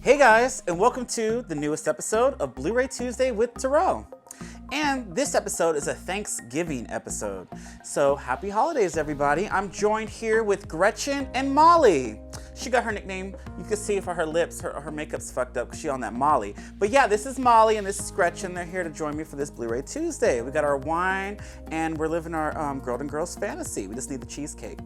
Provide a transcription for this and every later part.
Hey guys, and welcome to the newest episode of Bluray Tuesday with Terrell. And this episode is a Thanksgiving episode. So happy holidays, everybody. I'm joined here with Gretchen and Molly. She got her nickname. You can see for her lips, her makeup's fucked up because she on that Molly. But yeah, this is Molly and this is Gretchen. They're here to join me for this Bluray Tuesday. We got our wine and we're living our Golden Girls fantasy. We just need the cheesecake.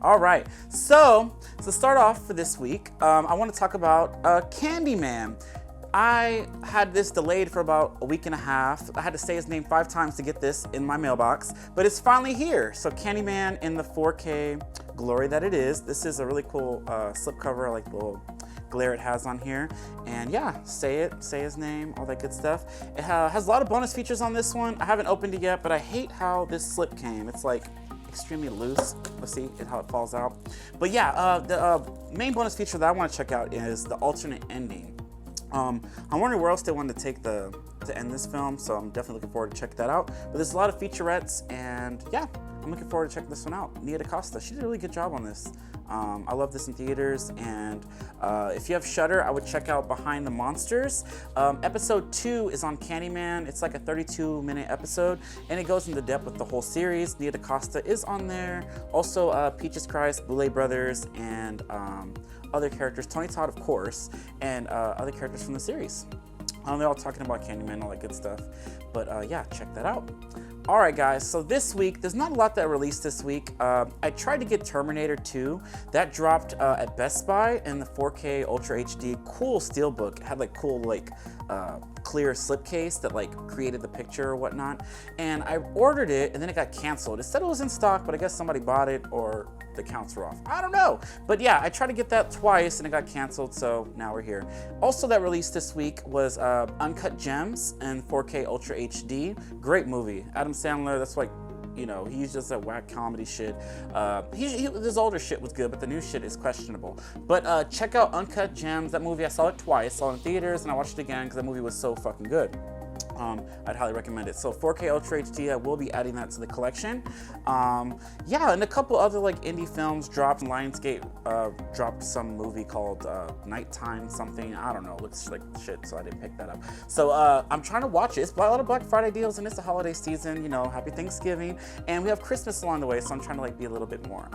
All right, so to start off for this week, I want to talk about Candyman. I had this delayed for about a week and a half. I had to say his name 5 times to get this in my mailbox, but it's finally here. So Candyman in the 4K glory that it is. This is a really cool slipcover. I like the little glare it has on here. And yeah, say his name, all that good stuff. It has a lot of bonus features on this one. I haven't opened it yet, but I hate how this slip came. It's like extremely loose. Let's see how it falls out. But yeah, the main bonus feature that I want to check out is the alternate ending. I'm wondering where else they wanted to take to end this film, so I'm definitely looking forward to check that out. But there's a lot of featurettes, and yeah, I'm looking forward to checking this one out. Nia DaCosta, she did a really good job on this. I love this in theaters, and if you have Shudder, I would check out Behind the Monsters. Episode 2 is on Candyman. It's like a 32-minute episode, and it goes into depth with the whole series. Nia DaCosta is on there. Also, Peaches Christ, Bluray Brothers, and other characters, Tony Todd, of course, and other characters from the series. They're all talking about Candyman, all that good stuff. But yeah, check that out. All right, guys, so this week, there's not a lot that released this week. I tried to get Terminator 2. That dropped at Best Buy in the 4K Ultra HD. Cool steelbook. It had like cool, clear slipcase that like created the picture or whatnot. And I ordered it and then it got canceled. It said it was in stock, but I guess somebody bought it or the counts were off. I don't know. But yeah, I tried to get that twice and it got canceled, so now we're here. Also that released this week was Uncut Gems in 4K Ultra HD. Great movie. Adam Sandler, that's like, you know, he's just that whack comedy shit. His older shit was good, but the new shit is questionable. But check out Uncut Gems. That movie, I saw it twice. I saw it in theaters and I watched it again because that movie was so fucking good. I'd highly recommend it. So 4K Ultra HD, I will be adding that to the collection. Yeah, and a couple other like indie films dropped. Lionsgate dropped some movie called Nighttime something. I don't know, it looks like shit, so I didn't pick that up. So I'm trying to watch it. It's a lot of Black Friday deals and it's the holiday season, you know, happy Thanksgiving. And we have Christmas along the way, so I'm trying to like be a little bit more,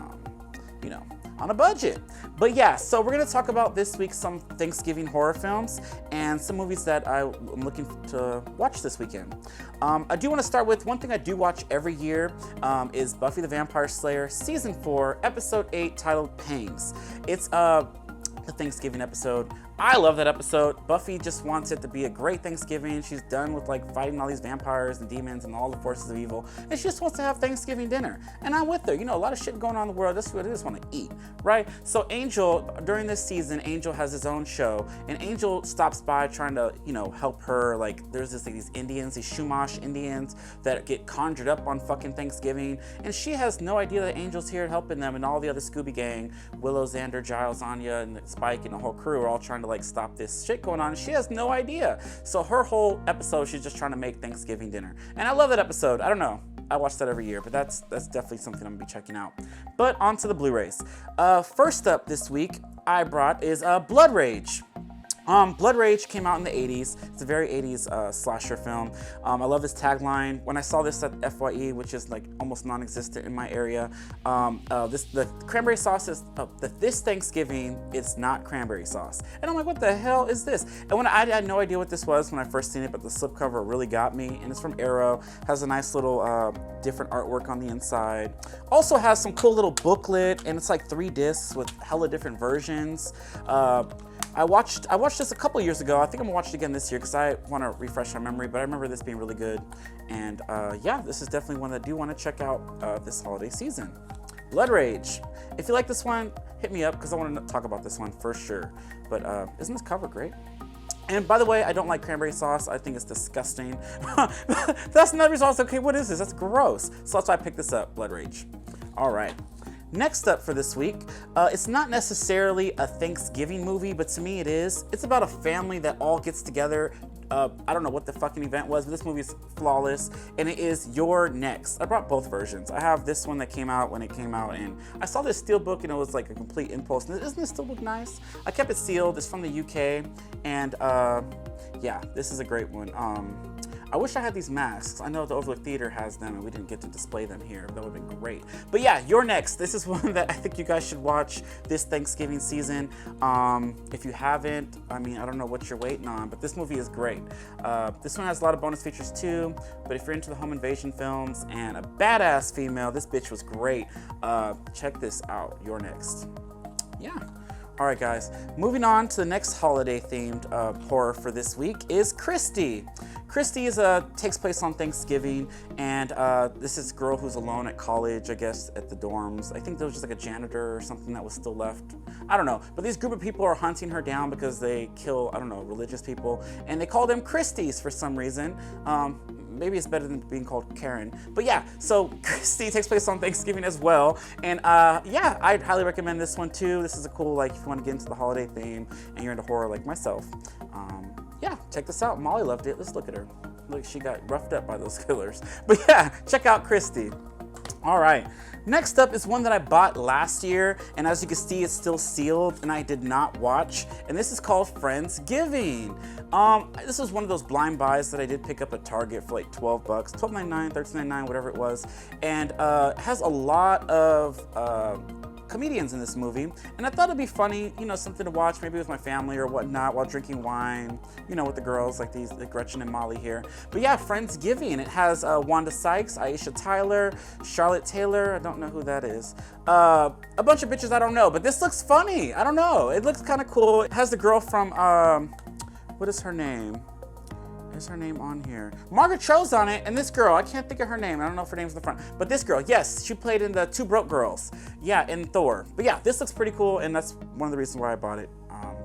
you know, on a budget. But yeah, so we're gonna talk about this week some Thanksgiving horror films and some movies that I'm looking to watch this weekend. I do want to start with one thing I do watch every year is Buffy the Vampire Slayer Season 4, Episode 8, titled Pangs. It's the Thanksgiving episode. I love that episode. Buffy just wants it to be a great Thanksgiving. She's done with like fighting all these vampires and demons and all the forces of evil, and she just wants to have Thanksgiving dinner. And I'm with her. You know, a lot of shit going on in the world. That's what I just want to eat, right? So Angel, during this season, Angel has his own show, and Angel stops by trying to, you know, help her. Like, there's these Indians, these Chumash Indians that get conjured up on fucking Thanksgiving, and she has no idea that Angel's here helping them, and all the other Scooby Gang, Willow, Xander, Giles, Anya, and Spike, and the whole crew are all trying to like stop this shit going on. She has no idea. So her whole episode, she's just trying to make Thanksgiving dinner. And I love that episode. I don't know. I watch that every year, but that's definitely something I'm gonna be checking out. But on to the Blu-rays. First up this week, I brought is Blood Rage. Blood Rage came out in the 80s. It's a very 80s slasher film. I love this tagline. When I saw this at FYE, which is like almost non-existent in my area, the cranberry sauce is, this Thanksgiving, it's not cranberry sauce. And I'm like, what the hell is this? And when I had no idea what this was when I first seen it, but the slipcover really got me. And it's from Arrow, has a nice little different artwork on the inside. Also has some cool little booklet, and it's like 3 discs with hella different versions. I watched this a couple years ago. I think I'm gonna watch it again this year because I want to refresh my memory, but I remember this being really good. And yeah, this is definitely one that I do want to check out this holiday season. Blood Rage. If you like this one, hit me up because I want to talk about this one for sure. But isn't this cover great? And by the way, I don't like cranberry sauce. I think it's disgusting. That's not sauce. Okay, what is this? That's gross. So that's why I picked this up, Blood Rage. All right. Next up for this week, it's not necessarily a Thanksgiving movie, but to me it is. It's about a family that all gets together. I don't know what the fucking event was, but this movie is flawless, and it is Youre Next. I brought both versions. I have this one that came out when it came out, and I saw this steelbook, and it was like a complete impulse. Doesn't this steelbook nice? I kept it sealed. It's from the UK, and yeah, this is a great one. I wish I had these masks. I know the Overlook Theater has them and we didn't get to display them here. That would have been great. But yeah, Youre Next. This is one that I think you guys should watch this Thanksgiving season. If you haven't, I mean, I don't know what you're waiting on, but this movie is great. This one has a lot of bonus features too, but if you're into the home invasion films and a badass female, this bitch was great. Check this out, Youre Next. Yeah. All right, guys, moving on to the next holiday-themed horror for this week is Kristy. Kristy takes place on Thanksgiving, and this is a girl who's alone at college, I guess, at the dorms. I think there was just like a janitor or something that was still left. I don't know, but these group of people are hunting her down because they kill, I don't know, religious people, and they call them Kristys for some reason. Maybe it's better than being called Karen. But yeah, so Kristy takes place on Thanksgiving as well. And yeah, I'd highly recommend this one too. This is a cool, like, if you want to get into the holiday theme and you're into horror like myself. Yeah, check this out. Molly loved it. Let's look at her. Look, she got roughed up by those killers. But yeah, check out Kristy. All right, next up is one that I bought last year, and as you can see, it's still sealed, and I did not watch, and this is called Friendsgiving. This was one of those blind buys that I did pick up at Target for like $12, $12.99, $13.99, whatever it was, and it has a lot of comedians in this movie, and I thought it'd be funny, you know, something to watch maybe with my family or whatnot while drinking wine, you know, with the girls like these, like Gretchen and Molly here. But yeah, Friendsgiving. It has Wanda Sykes, Aisha Tyler, Charlotte Taylor, I don't know who that is, a bunch of bitches I don't know, but this looks funny. I don't know, it looks kind of cool. It has the girl from, what is her name? Is her name on here? Margaret Cho's on it, and this girl, I can't think of her name. I don't know if her name's in the front, but this girl, yes, she played in the Two Broke Girls. Yeah, in Thor. But yeah, this looks pretty cool, and that's one of the reasons why I bought it.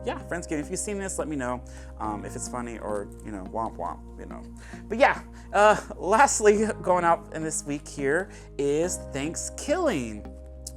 Yeah, Friendsgiving. If you've seen this, let me know if it's funny or, you know, womp womp, you know. But yeah, lastly, going out in this week here is Thanksgiving.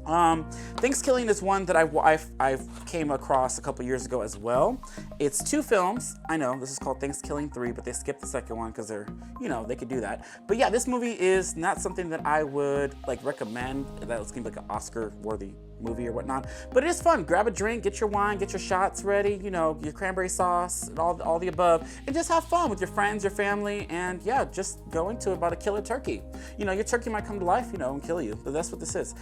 Thanksgiving is one that I came across a couple years ago as well. It's two films. I know this is called Thanksgiving 3, but they skipped the second one because they're, you know, they could do that. But yeah, this movie is not something that I would like recommend that it's gonna be like an Oscar-worthy movie or whatnot. But it is fun. Grab a drink, get your wine, get your shots ready, you know, your cranberry sauce, and all the above, and just have fun with your friends, your family, and yeah, just go into it about a killer turkey. You know, your turkey might come to life, you know, and kill you. But that's what this is.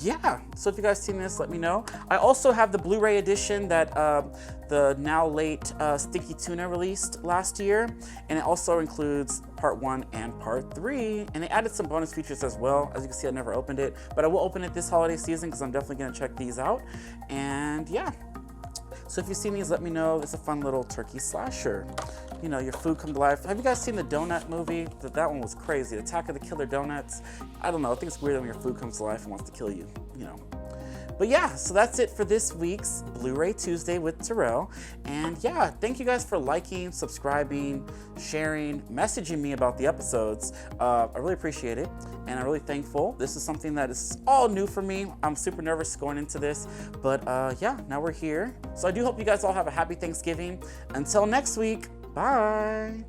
Yeah, so if you guys seen this, let me know. I also have the Blu-ray edition that the now late Sticky Tuna released last year, and it also includes part 1 and part 3, and they added some bonus features as well. As you can see, I never opened it, but I will open it this holiday season because I'm definitely gonna check these out. And yeah, so if you've seen these, let me know. It's a fun little turkey slasher. You know, your food come to life. Have you guys seen the donut movie? That one was crazy. Attack of the Killer Donuts. I don't know, I think it's weird when your food comes to life and wants to kill you, you know. But yeah, so that's it for this week's Blu-ray Tuesday with Terrell. And yeah, thank you guys for liking, subscribing, sharing, messaging me about the episodes. I really appreciate it, and I'm really thankful. This is something that is all new for me. I'm super nervous going into this, but yeah, now we're here. So I do hope you guys all have a happy Thanksgiving. Until next week, bye.